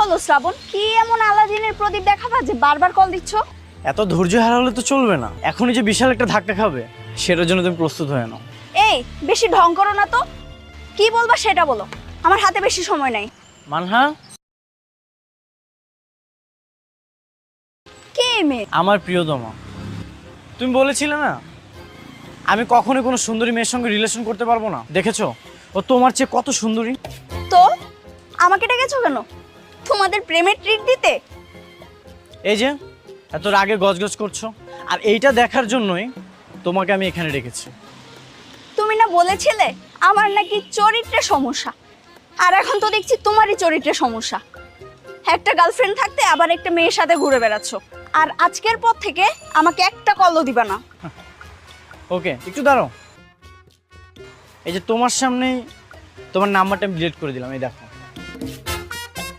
হলো শ্রাবণ? কি এমন আলাদিনের প্রদীপ দেখাবা যে বারবার কল দিচ্ছ? এত ধৈর্য হারালে তো চলবে না। এখনই যে বিশাল একটা ধাক্কা খাবে সেটার জন্য তুমি প্রস্তুত হয়ে নাও। এই বেশি ঢং করো না তো। কি বলবা সেটা বলো, আমার হাতে বেশি সময় নাই। মানহা, কে মেয়ে? আমার প্রিয়তমা। তুমি বলেছিলে না আমি কখনোই কোনো সুন্দরী মেয়ের সঙ্গে রিলেশন করতে পারবো না। দেখেছো ও তোমার চেয়ে কত সুন্দরী। তো আমাকে ডেকেছো কেন? তোমাদের প্রেমের ট্রিট দিতে? এই যে এত রাগে গজগজ করছো, আর এইটা দেখার জন্যই তোমাকে আমি এখানে রেখেছি। তুমি না বলেছিলে আমার নাকি চরিত্রের সমস্যা, আর এখন তো দেখছি তোমারই চরিত্রের সমস্যা। একটা গার্লফ্রেন্ড থাকতে আবার একটা মেয়ের সাথে ঘুরে বেড়াচ্ছ, আর আজকের পর থেকে আমাকে একটা কলও দিবা না। ওকে, একটু দাঁড়াও। এই যে তোমার সামনেই তোমার নাম্বারটা আমি ডিলিট করে দিলাম, এই দেখো।